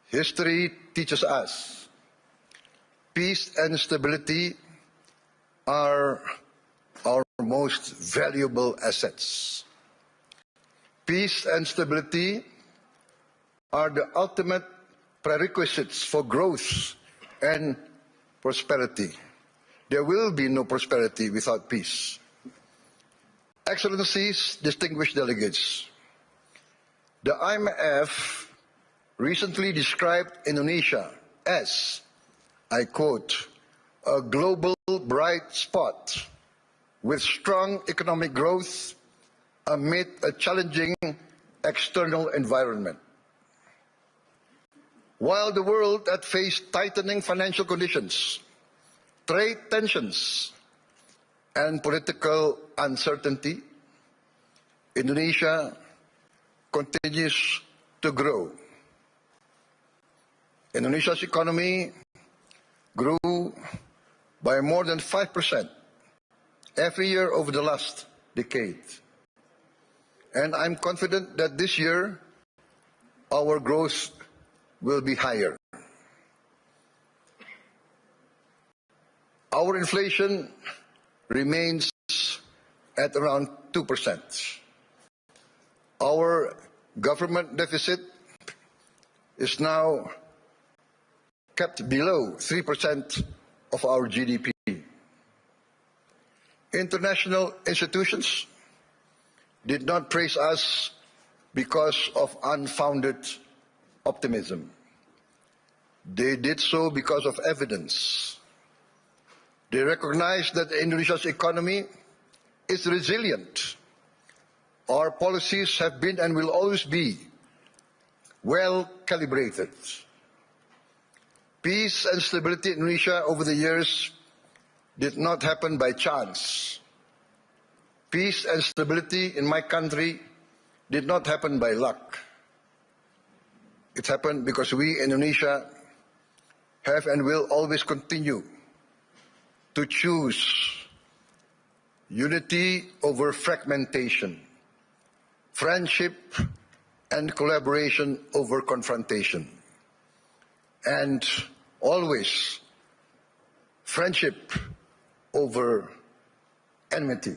History teaches us peace and stability are our most valuable assets. Peace and stability are the ultimate prerequisites for growth and prosperity. There will be no prosperity without peace. Excellencies, distinguished delegates, the IMF recently described Indonesia as, I quote, a global bright spot with strong economic growth amid a challenging external environment. While the world had faced tightening financial conditions, trade tensions, and political uncertainty, Indonesia continues to grow. Indonesia's economy grew by more than 5% every year over the last decade. And I'm confident that this year our growth will be higher. Our inflation remains at around 2%. Our government deficit is now kept below 3% of our GDP. International institutions did not praise us because of unfounded optimism. They did so because of evidence. They recognize that Indonesia's economy is resilient. Our policies have been and will always be well calibrated. Peace and stability in Indonesia over the years did not happen by chance. Peace and stability in my country did not happen by luck. It happened because we, Indonesia, have and will always continue to choose unity over fragmentation, friendship and collaboration over confrontation, and always friendship over enmity.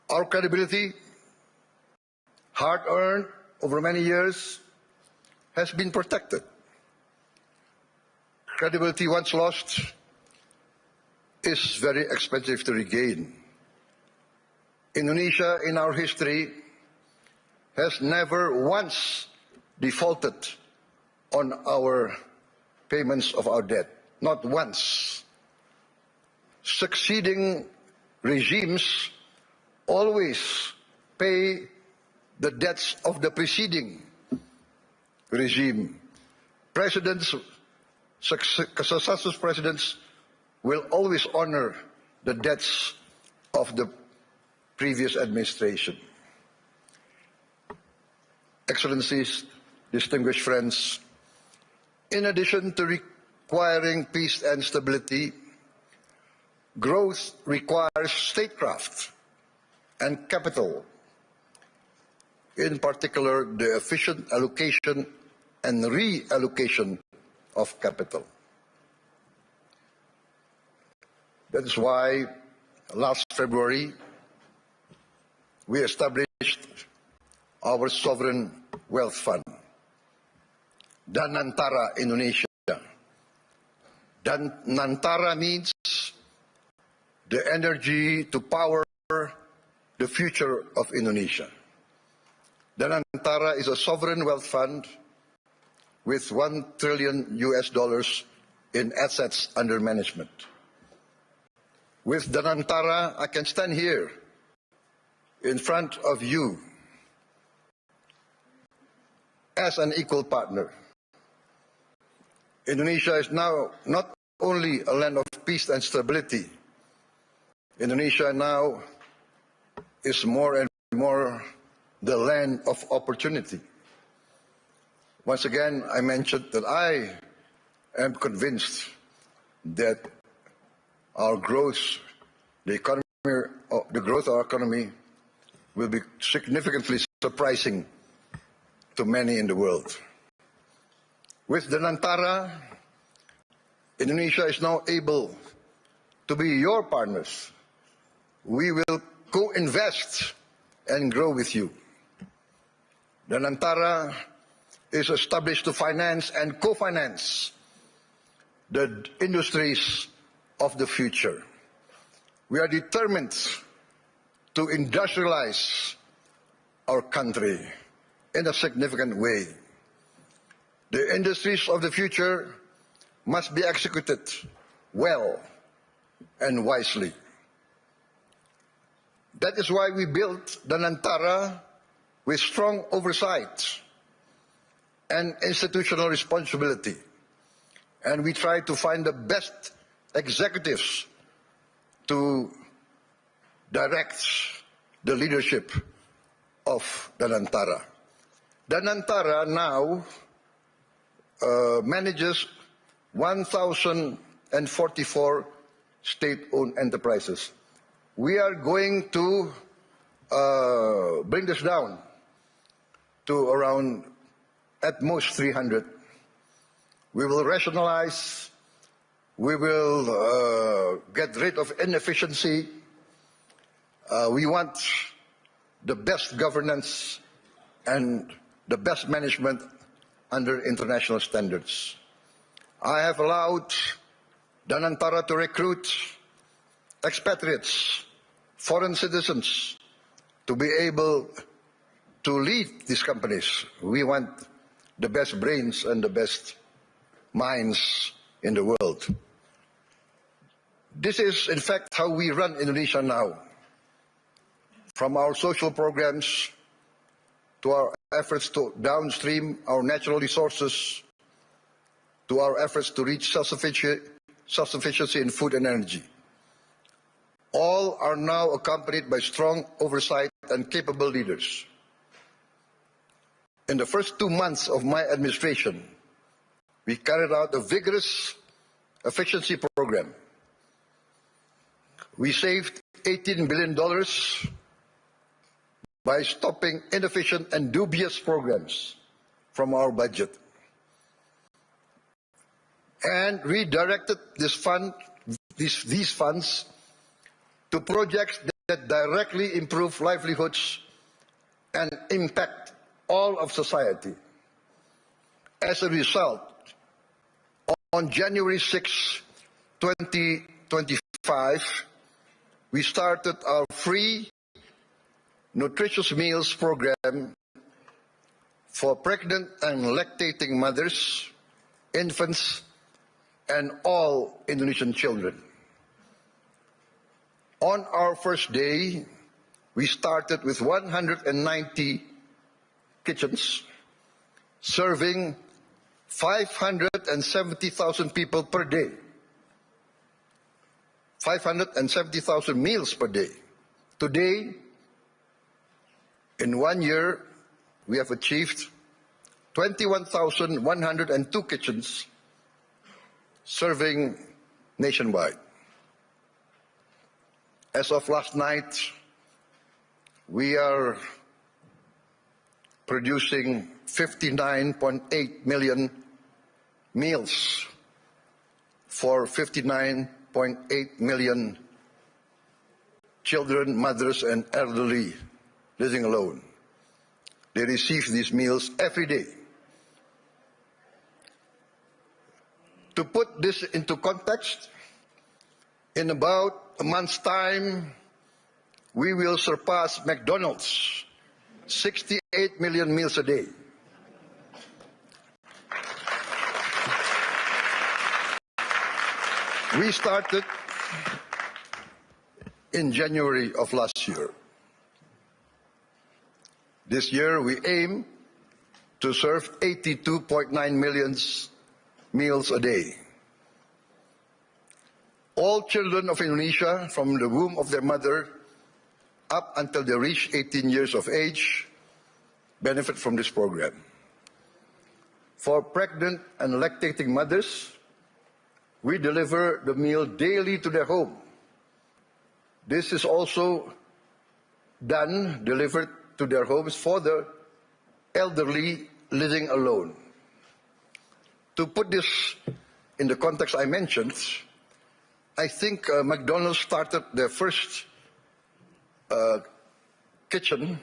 Our credibility, hard-earned over many years, has been protected. Credibility once lost is very expensive to regain. Indonesia, in our history, has never once defaulted on our payments of our debt. Not once. Succeeding regimes always pay the debts of the preceding regime. Successive presidents will always honor the debts of the previous administration. Excellencies, distinguished friends, in addition to requiring peace and stability, growth requires statecraft and capital, in particular the efficient allocation and reallocation of capital. That is why last February we established our sovereign wealth fund, Danantara Indonesia. Danantara means the energy to power the future of Indonesia. Danantara is a sovereign wealth fund with $1 trillion in assets under management. With Danantara, I can stand here in front of you as an equal partner. Indonesia is now not only a land of peace and stability. Indonesia now is more and more the land of opportunity. Once again, I mentioned that I am convinced that our growth, the growth of our economy will be significantly surprising to many in the world. With the Nantara, Indonesia is now able to be your partners. We will co-invest and grow with you. The Nantara is established to finance and co-finance the industries of the future. We are determined to industrialize our country in a significant way. The industries of the future must be executed well and wisely. That is why we built the Nantara with strong oversight and institutional responsibility. And we try to find the best executives to direct the leadership of the Nantara. The Nantara now manages 1,044 state-owned enterprises. We are going to bring this down to around at most 300. We will rationalize, we will get rid of inefficiency. We want the best governance and the best management under international standards. I have allowed the Nantara to recruit expatriates, foreign citizens, to be able to lead these companies. We want the best brains and the best minds in the world. This is, in fact, how we run Indonesia now. From our social programs to our efforts to downstream our natural resources, to our efforts to reach self-sufficiency in food and energy. All are now accompanied by strong oversight and capable leaders. In the first 2 months of my administration, we carried out a vigorous efficiency program. We saved $18 billion by stopping inefficient and dubious programs from our budget, and redirected these funds to projects that directly improve livelihoods and impact all of society. As a result, on January 6, 2025, we started our free nutritious meals program for pregnant and lactating mothers, infants, and all Indonesian children. On our first day, we started with 190 kitchens, serving 570,000 people per day. 570,000 meals per day. Today, in 1 year, we have achieved 21,102 kitchens serving nationwide. As of last night, we are producing 59.8 million meals for 59.8 million children, mothers, and elderly living alone. They receive these meals every day. To put this into context, in about a month's time, we will surpass McDonald's, 68 million meals a day. We started in January of last year. This year, we aim to serve 82.9 million meals a day. All children of Indonesia, from the womb of their mother up until they reach 18 years of age, benefit from this program. For pregnant and lactating mothers, we deliver the meal daily to their home. This is also delivered to their homes for the elderly living alone. To put this in the context I mentioned, I think McDonald's started their first kitchen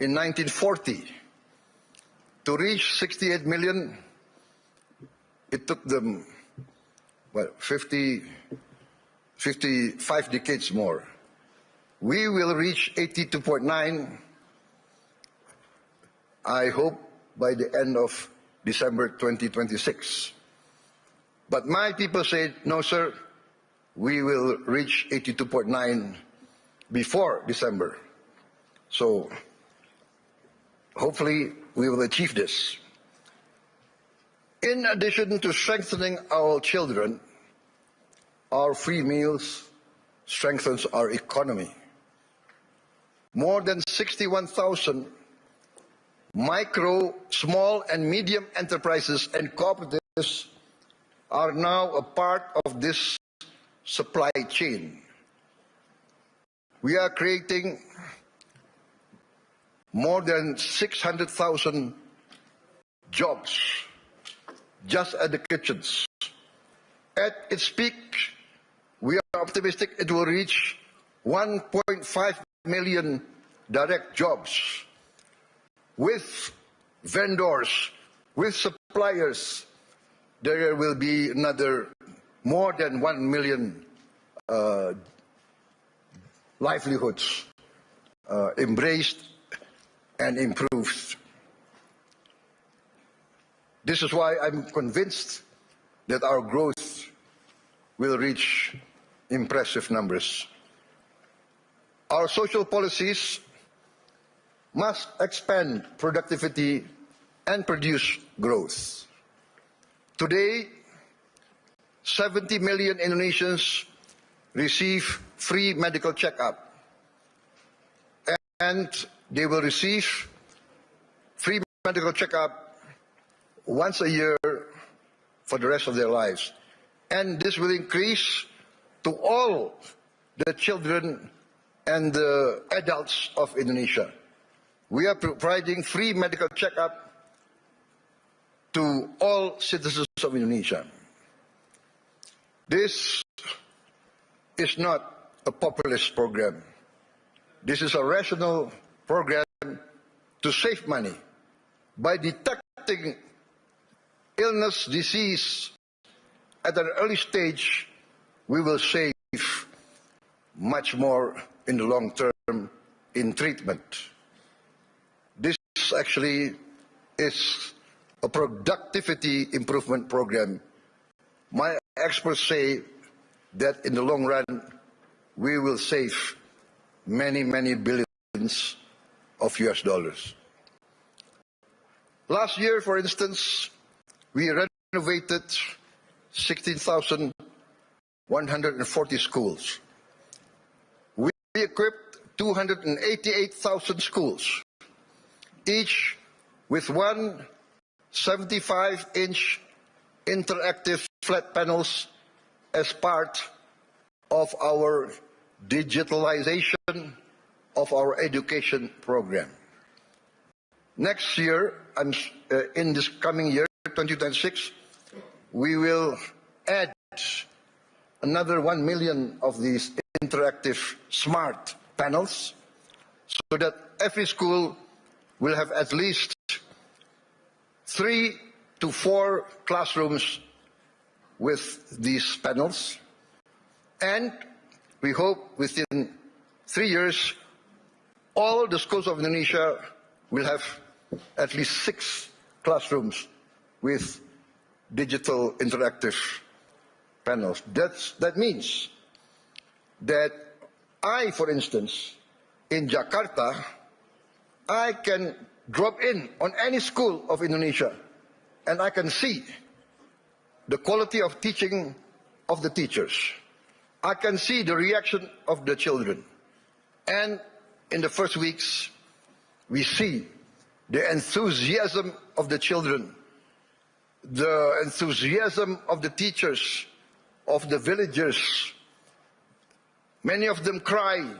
in 1940. To reach 68 million, it took them, well, 55 decades more. We will reach 82.9, I hope, by the end of December 2026. But my people say, no, sir, we will reach 82.9 before December. So hopefully we will achieve this. In addition to strengthening our children, our free meals strengthens our economy. More than 61,000 micro, small and medium enterprises and cooperatives are now a part of this supply chain. We are creating more than 600,000 jobs just at the kitchens. At its peak, we are optimistic it will reach 1.5 million direct jobs with vendors, with suppliers. There will be another more than 1 million livelihoods embraced and improved. This is why I'm convinced that our growth will reach impressive numbers. Our social policies must expand productivity and produce growth. Today, 70 million Indonesians receive free medical checkup, and they will receive free medical checkup once a year for the rest of their lives. And this will increase to all the children and the adults of Indonesia. We are providing free medical checkup to all citizens of Indonesia. This is not a populist program. This is a rational program to save money. By detecting illness, disease at an early stage, we will save much more in the long term in treatment. This actually is a productivity improvement program. My experts say that in the long run, we will save many, many billions of US dollars. Last year, for instance, we renovated 16,140 schools. We equipped 288,000 schools, each with one 75-inch interactive flat panels as part of our digitalization of our education program. Next year, in this coming year, 2026, we will add another 1 million of these interactive smart panels so that every school will have at least 3 to 4 classrooms with these panels. And we hope within 3 years, all the schools of Indonesia will have at least 6 classrooms with digital interactive panels. That means that I, for instance, in Jakarta, I can drop in on any school of Indonesia and I can see the quality of teaching of the teachers. I can see the reaction of the children. And in the first weeks, we see the enthusiasm of the children, the enthusiasm of the teachers, of the villagers. Many of them cry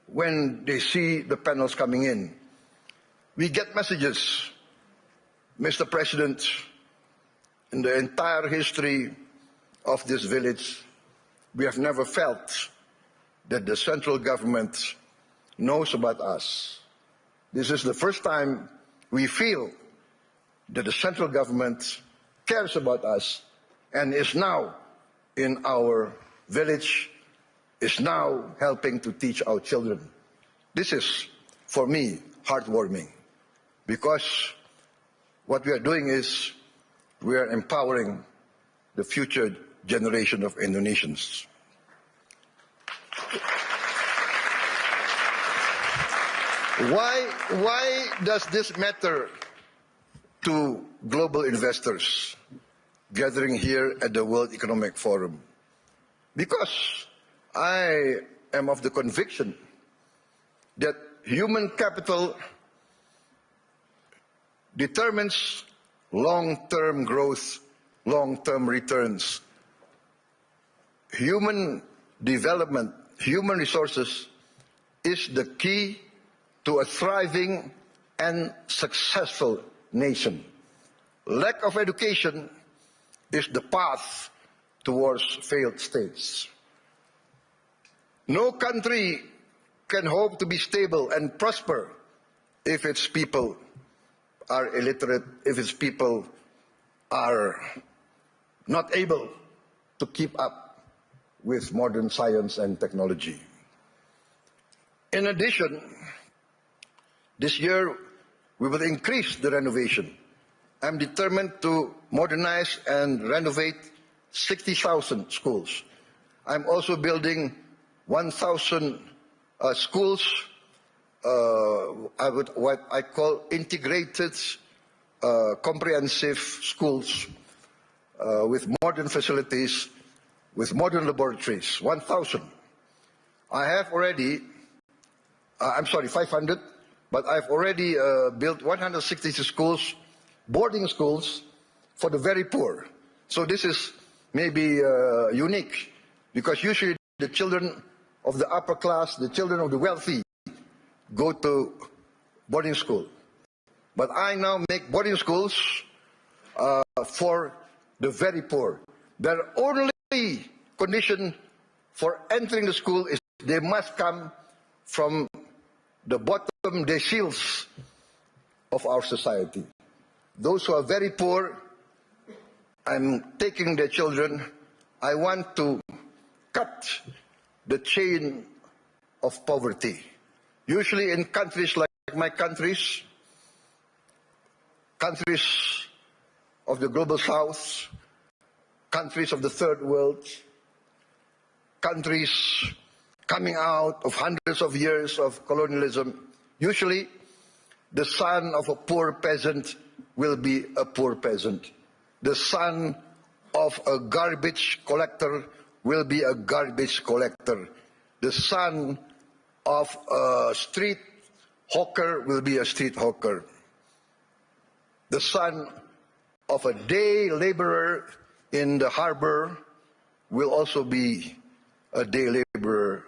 when they see the panels coming in. We get messages, Mr. President, In the entire history of this village, we have never felt that the central government knows about us. This is the first time we feel that the central government cares about us and is now in our village, is now helping to teach our children. This is, for me, heartwarming, because what we are doing is we are empowering the future generation of Indonesians. Why does this matter to global investors gathering here at the World Economic Forum? Because I am of the conviction that human capital determines long-term growth, long-term returns. Human development, human resources is the key to a thriving and successful nation. Lack of education is the path towards failed states. No country can hope to be stable and prosper if its people are illiterate, if its people are not able to keep up with modern science and technology. In addition, this year we will increase the renovation. I'm determined to modernize and renovate 60,000 schools. I'm also building 1,000 schools, what I call integrated, comprehensive schools with modern facilities, with modern laboratories, 1,000. I have already, 500, but I've already built 160 schools, boarding schools for the very poor. So this is maybe unique, because usually the children of the upper class, the children of the wealthy, go to boarding school. But I now make boarding schools for the very poor. Their only condition for entering the school is they must come from the bottom deciles of our society. Those who are very poor, I'm taking their children. I want to cut the chain of poverty. Usually in countries like my countries of the global south, countries of the third world, countries coming out of hundreds of years of colonialism, usually the son of a poor peasant will be a poor peasant. The son of a garbage collector will be a garbage collector. The son of a street hawker will be a street hawker. The son of a day laborer in the harbor will also be a day laborer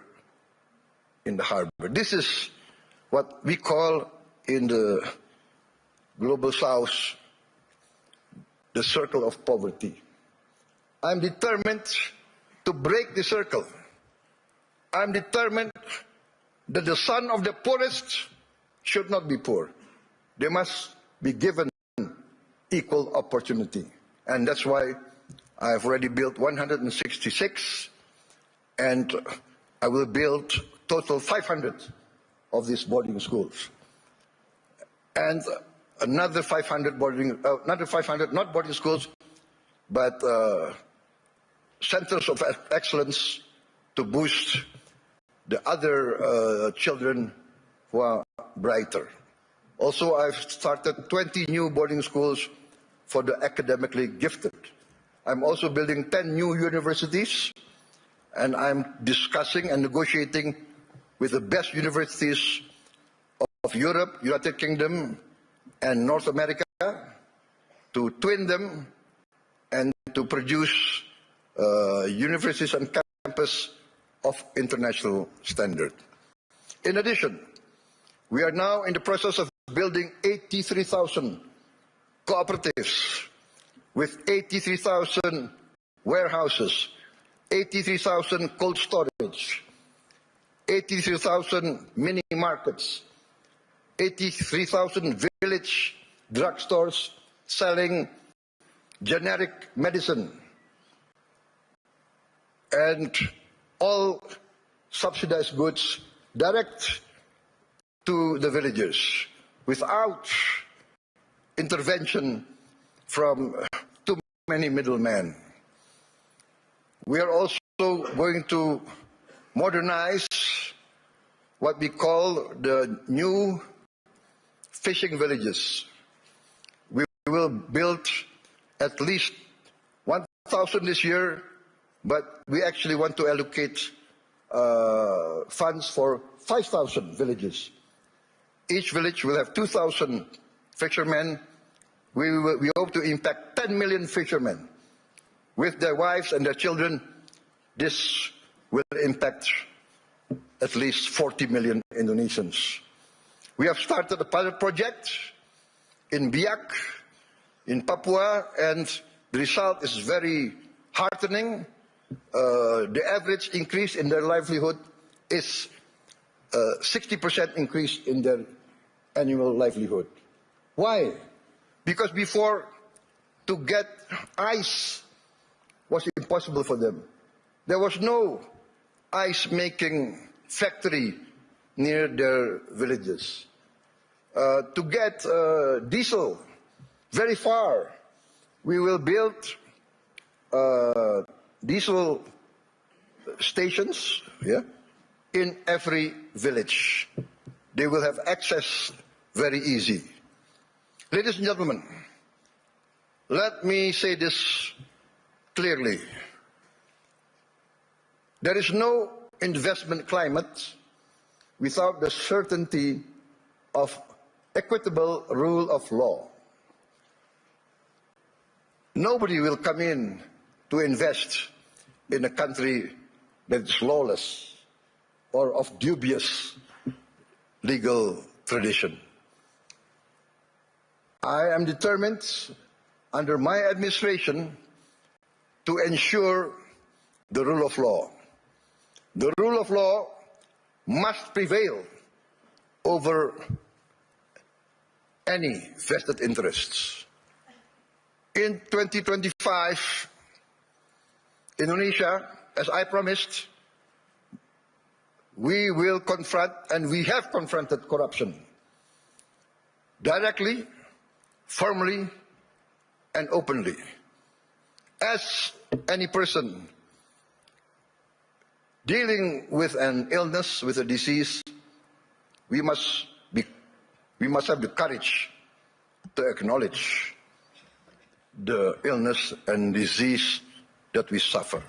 in the harbor. This is what we call in the global south the circle of poverty. I'm determined to break the circle. I'm determined that the son of the poorest should not be poor. They must be given equal opportunity. And that's why I've already built 166, and I will build total 500 of these boarding schools. And another 500 not boarding schools, but centers of excellence to boost the other children who are brighter. Also, I've started 20 new boarding schools for the academically gifted. I'm also building 10 new universities, and I'm discussing and negotiating with the best universities of Europe, United Kingdom, and North America to twin them and to produce universities and campus of international standard. In addition, we are now in the process of building 83,000 cooperatives with 83,000 warehouses, 83,000 cold storage, 83,000 mini markets, 83,000 village drugstores selling generic medicine, and all subsidized goods direct to the villagers without intervention from too many middlemen. We are also going to modernize what we call the new fishing villages. We will build at least 1,000 this year, but we actually want to allocate funds for 5,000 villages. Each village will have 2,000 fishermen. We hope to impact 10 million fishermen. With their wives and their children, this will impact at least 40 million Indonesians. We have started a pilot project in Biak, in Papua, and the result is very heartening. The average increase in their livelihood is 60% increase in their annual livelihood. Why? Because before, to get ice was impossible for them. There was no ice-making factory near their villages. To get diesel very far, we will build diesel stations, in every village. They will have access very easy. Ladies and gentlemen, let me say this clearly. There is no investment climate without the certainty of equitable rule of law. Nobody will come in to invest in a country that is lawless or of dubious legal tradition. I am determined, under my administration, to ensure the rule of law. The rule of law must prevail over any vested interests. In 2025, Indonesia, as I promised, we will confront, and we have confronted, corruption directly, firmly, and openly. As any person dealing with an illness, with a disease, we must have the courage to acknowledge the illness and disease that we suffer.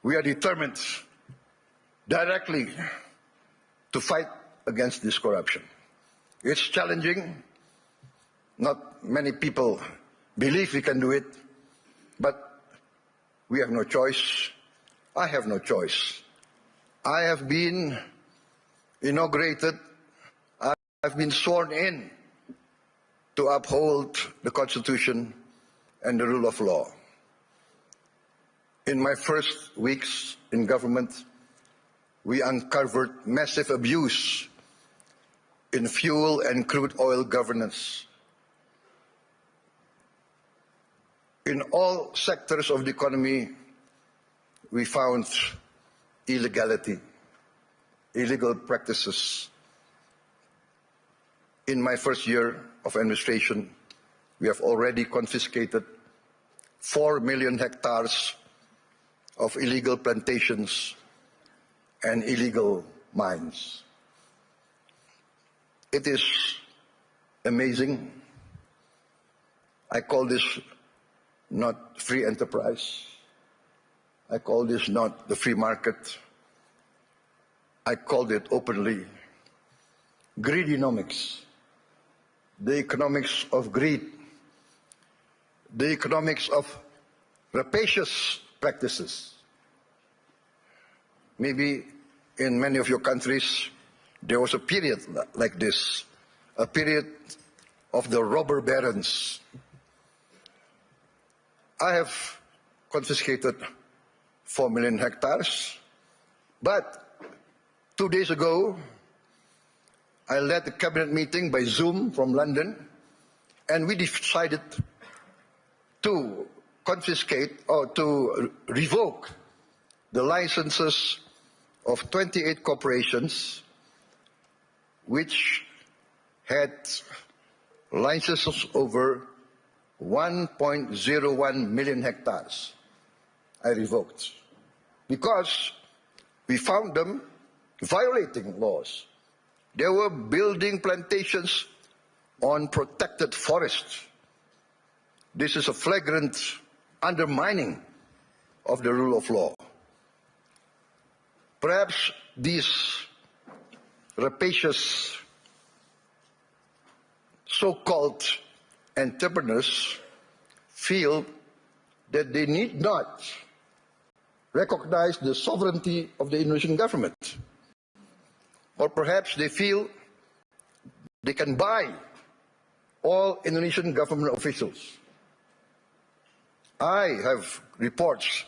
We are determined directly to fight against this corruption. It's challenging. Not many people believe we can do it, but we have no choice. I have no choice. I have been inaugurated, I've been sworn in to uphold the Constitution and the rule of law. In my first weeks in government, we uncovered massive abuse in fuel and crude oil governance. In all sectors of the economy, we found illegality, illegal practices. In my first year of administration, we have already confiscated 4 million hectares of illegal plantations and illegal mines. It is amazing. I call this not free enterprise. I call this not the free market. I called it openly greedonomics, the economics of greed, the economics of rapacious practices. Maybe in many of your countries there was a period like this, a period of the robber barons. I have confiscated 4 million hectares, but 2 days ago, I led a cabinet meeting by Zoom from London, and we decided to confiscate or to revoke the licenses of 28 corporations which had licenses over 1.01 million hectares. I revoked because we found them violating laws. They were building plantations on protected forests. This is a flagrant undermining of the rule of law. Perhaps these rapacious so-called entrepreneurs feel that they need not recognize the sovereignty of the Indonesian government. Or perhaps they feel they can buy all Indonesian government officials. I have reports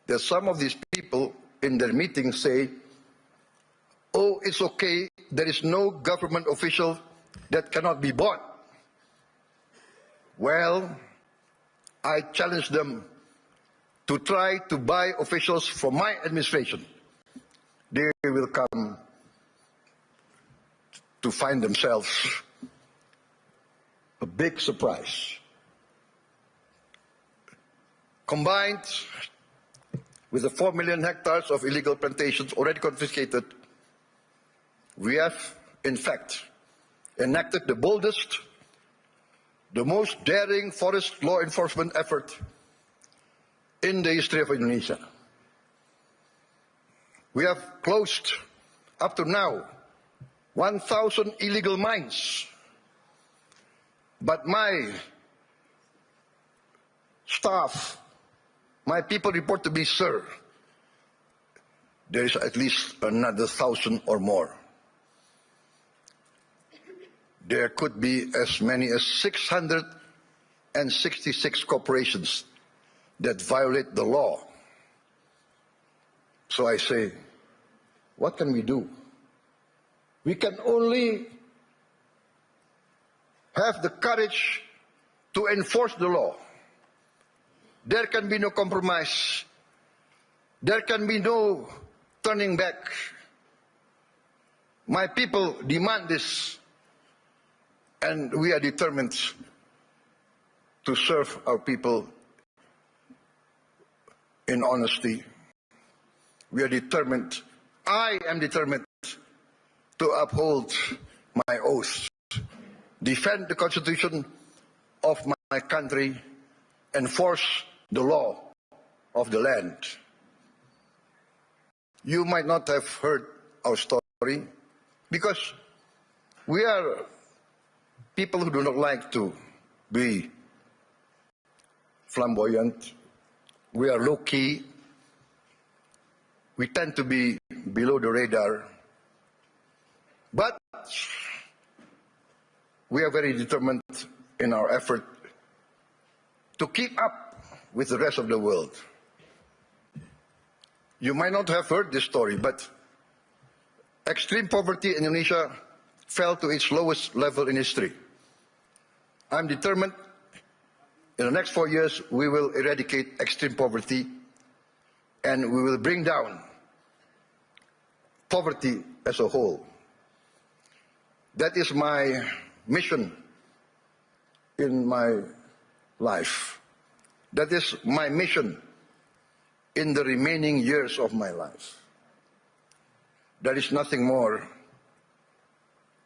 that some of these people in their meetings say, oh, it's okay, there is no government official that cannot be bought. Well, I challenge them to try to buy officials from my administration. They will come to find themselves a big surprise. Combined with the 4 million hectares of illegal plantations already confiscated, we have, in fact, enacted the boldest, the most daring forest law enforcement effort in the history of Indonesia. We have closed, up to now, 1,000 illegal mines. But my staff, my people report to me, sir, there is at least another 1,000 or more. There could be as many as 666 corporations that violate the law. So I say, what can we do? We can only have the courage to enforce the law. There can be no compromise. There can be no turning back. My people demand this, and we are determined to serve our people in honesty. We are determined, I am determined to uphold my oath, defend the Constitution of my country, enforce the law of the land. You might not have heard our story because we are people who do not like to be flamboyant. We are low-key. We tend to be below the radar. But we are very determined in our effort to keep up with the rest of the world. You might not have heard this story, but extreme poverty in Indonesia fell to its lowest level in history. I'm determined in the next 4 years we will eradicate extreme poverty and we will bring down poverty as a whole. That is my mission in my life. That is my mission in the remaining years of my life. There is nothing more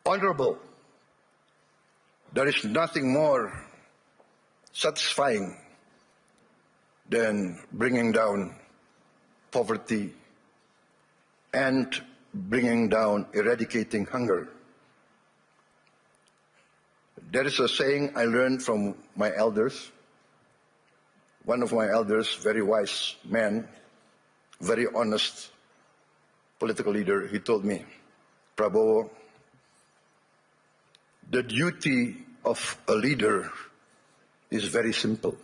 honorable. There is nothing more satisfying than bringing down poverty and bringing down, eradicating hunger. There is a saying I learned from my elders. One of my elders, very wise man, very honest political leader, he told me, Prabowo, the duty of a leader is very simple.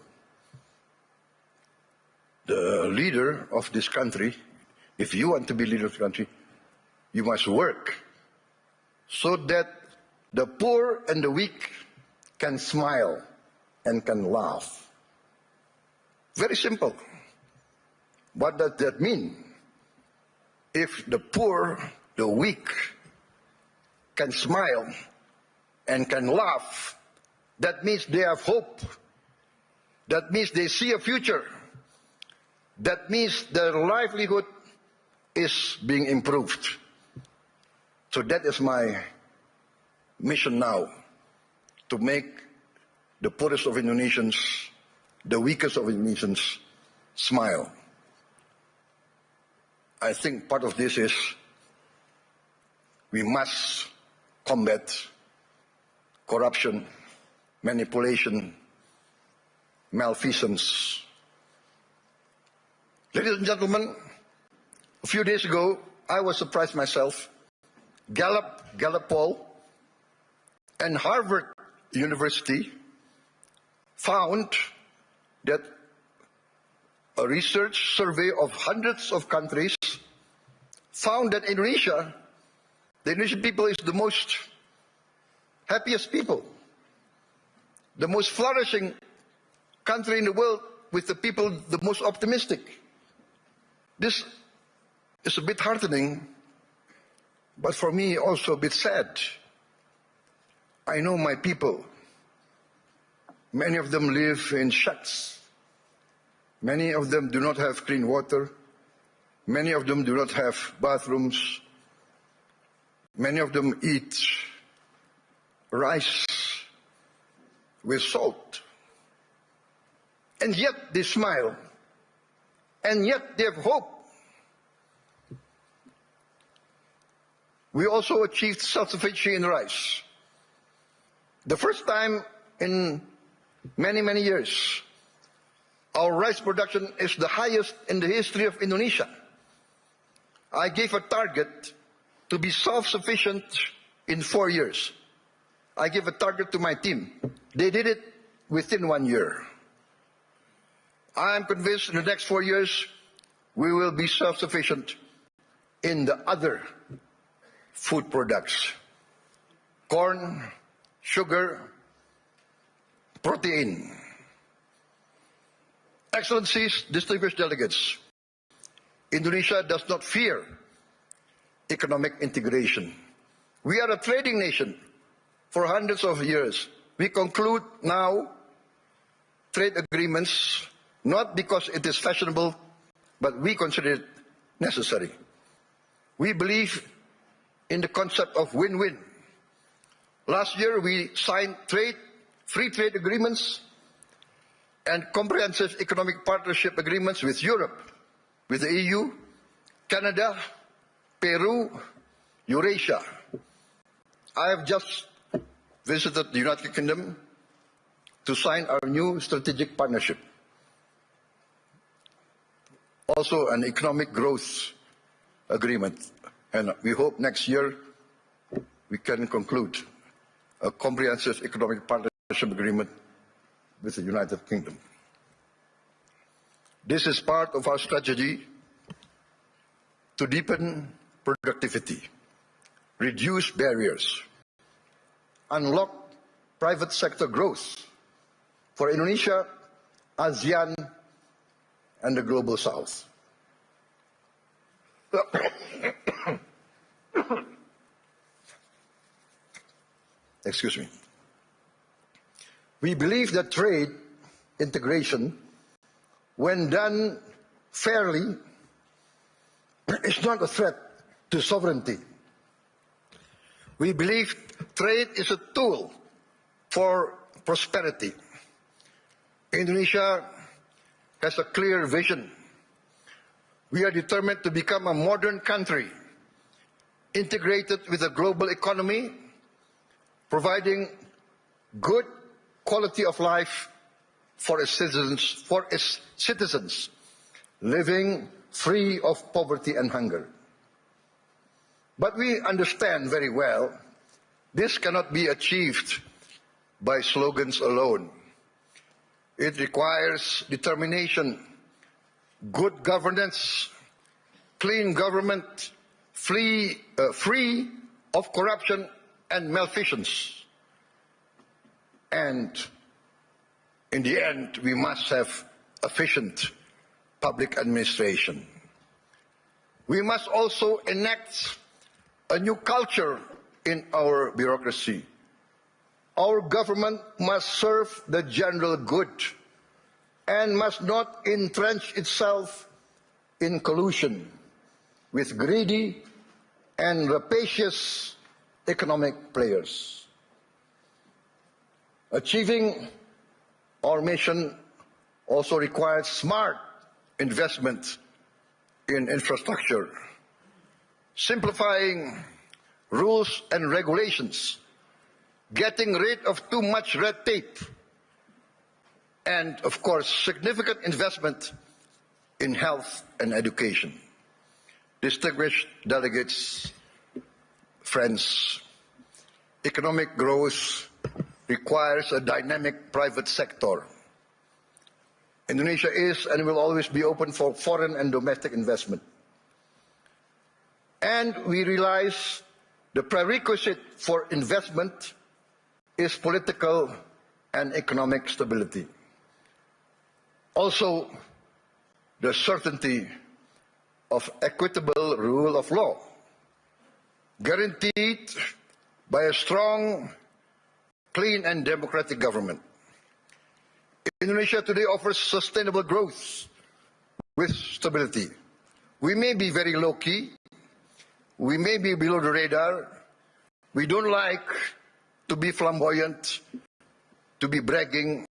The leader of this country, if you want to be leader of the country, you must work so that the poor and the weak can smile and can laugh. Very simple. What does that mean? If the poor, the weak, can smile and can laugh, that means they have hope. That means they see a future. That means their livelihood is being improved. So that is my mission now, to make the poorest of Indonesians, the weakest of Indonesians, smile. I think part of this is we must combat corruption, manipulation, malfeasance. Ladies and gentlemen, a few days ago, I was surprised myself. Gallup poll and Harvard University found that a research survey of hundreds of countries found that Indonesia, the Indonesian people, is the most happiest people, the most flourishing country in the world, with the people the most optimistic. This is a bit heartening, but for me also a bit sad. I know my people. Many of them live in shacks. Many of them do not have clean water. Many of them do not have bathrooms. Many of them eat rice with salt. And yet they smile. And yet they have hope. We also achieved self-sufficiency in rice. The first time in many, many years, our rice production is the highest in the history of Indonesia. I gave a target to be self-sufficient in 4 years. I gave a target to my team. They did it within 1 year. I am convinced in the next 4 years, we will be self-sufficient in the other food products. Corn, sugar, protein. Excellencies, distinguished delegates, Indonesia does not fear economic integration. We are a trading nation for hundreds of years. We conclude now trade agreements not because it is fashionable, but we consider it necessary. We believe in the concept of win-win. Last year we signed free trade agreements and comprehensive economic partnership agreements with Europe, with the EU, Canada, Peru, Eurasia. I have just visited the United Kingdom to sign our new strategic partnership. Also an economic growth agreement. And we hope next year we can conclude a comprehensive economic partnership agreement with the United Kingdom. This is part of our strategy to deepen productivity, reduce barriers, unlock private sector growth for Indonesia, ASEAN, and the Global South. Excuse me. We believe that trade integration, when done fairly, is not a threat to sovereignty. We believe trade is a tool for prosperity. Indonesia has a clear vision. We are determined to become a modern country, integrated with a global economy, providing good quality of life for its citizens, living free of poverty and hunger. But we understand very well this cannot be achieved by slogans alone. It requires determination, good governance, clean government, free of corruption and malfeasance. And in the end, we must have efficient public administration. We must also enact a new culture in our bureaucracy. Our government must serve the general good and must not entrench itself in collusion with greedy and rapacious economic players. Achieving our mission also requires smart investment in infrastructure, simplifying rules and regulations, getting rid of too much red tape, and, of course, significant investment in health and education. Distinguished delegates, friends, economic growth requires a dynamic private sector. Indonesia is and will always be open for foreign and domestic investment. And we realize the prerequisite for investment is political and economic stability. Also, the certainty of equitable rule of law, guaranteed by a strong, clean and democratic government. Indonesia today offers sustainable growth with stability. We may be very low-key, we may be below the radar, we don't like to be flamboyant, to be bragging.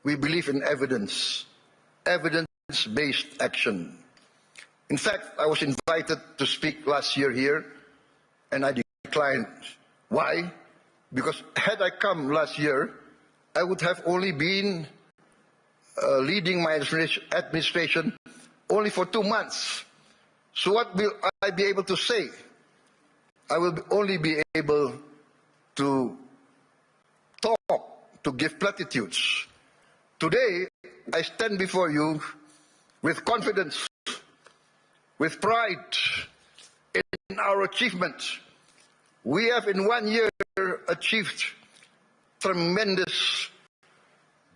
We believe in evidence, evidence-based action. In fact, I was invited to speak last year here, and I declined. Why? Because had I come last year, I would have only been leading my administration only for 2 months. So what will I be able to say? I will only be able to talk, to give platitudes. Today, I stand before you with confidence, with pride in our achievement. We have in 1 year achieved tremendous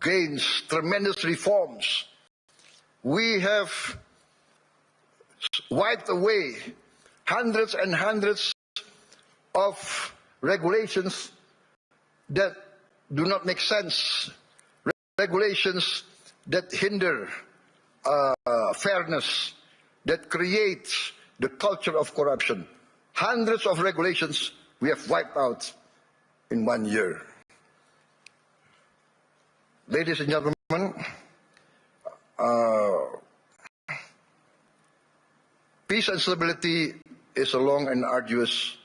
gains, tremendous reforms. We have wiped away hundreds and hundreds of regulations that do not make sense, regulations that hinder fairness, that create the culture of corruption. Hundreds of regulations we have wiped out in 1 year. Ladies and gentlemen, peace and stability is a long and arduous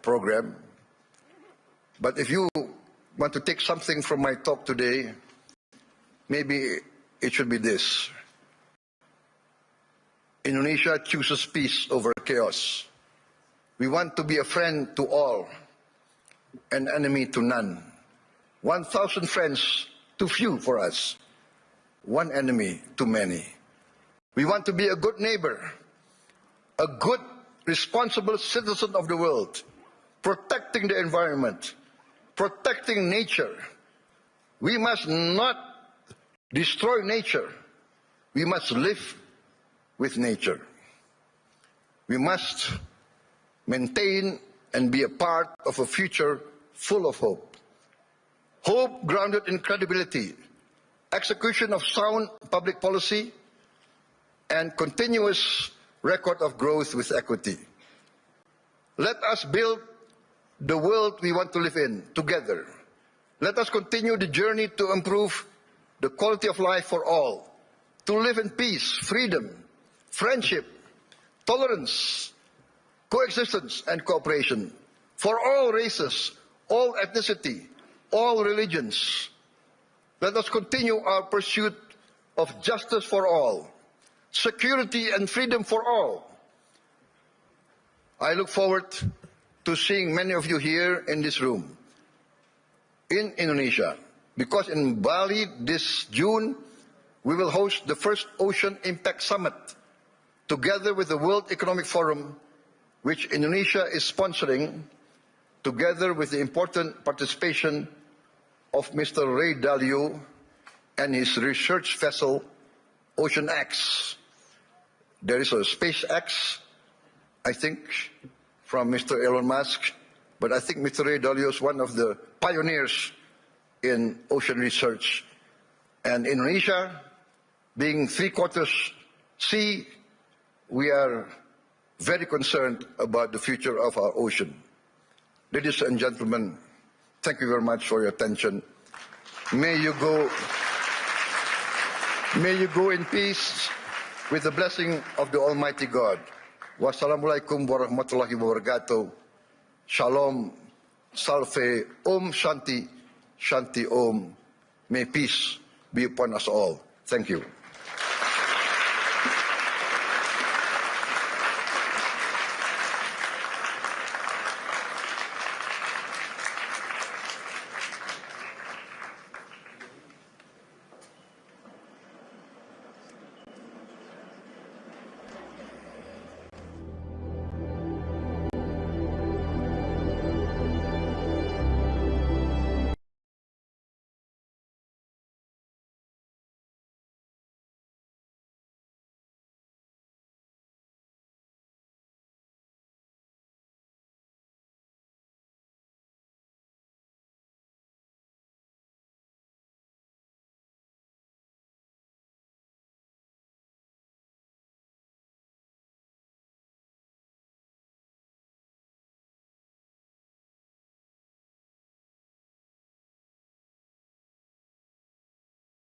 program. But if you want to take something from my talk today, maybe it should be this. Indonesia chooses peace over chaos. We want to be a friend to all, an enemy to none. 1,000 friends too few for us, one enemy too many. We want to be a good neighbor, a good, responsible citizen of the world, protecting the environment, protecting nature. We must not destroy nature. We must live with nature. We must maintain and be a part of a future full of hope. Hope grounded in credibility, execution of sound public policy, and continuous record of growth with equity. Let us build the world we want to live in together. Let us continue the journey to improve the quality of life for all, to live in peace, freedom, friendship, tolerance, coexistence, and cooperation for all races, all ethnicity, all religions. Let us continue our pursuit of justice for all, security and freedom for all. I look forward to seeing many of you here in this room in Indonesia, because in Bali this June, we will host the first Ocean Impact Summit together with the World Economic Forum, which Indonesia is sponsoring, together with the important participation of Mr. Ray Dalio and his research vessel, Ocean X. There is a SpaceX, I think, from Mr. Elon Musk, but I think Mr. Ray Dalio is one of the pioneers in ocean research. And Indonesia, being 3/4 sea, we are very concerned about the future of our ocean. Ladies and gentlemen, thank you very much for your attention. May you go in peace with the blessing of the Almighty God. Wassalamualaikum warahmatullahi wabarakatuh. Shalom, salve, Om Shanti, Shanti Om. May peace be upon us all. Thank you.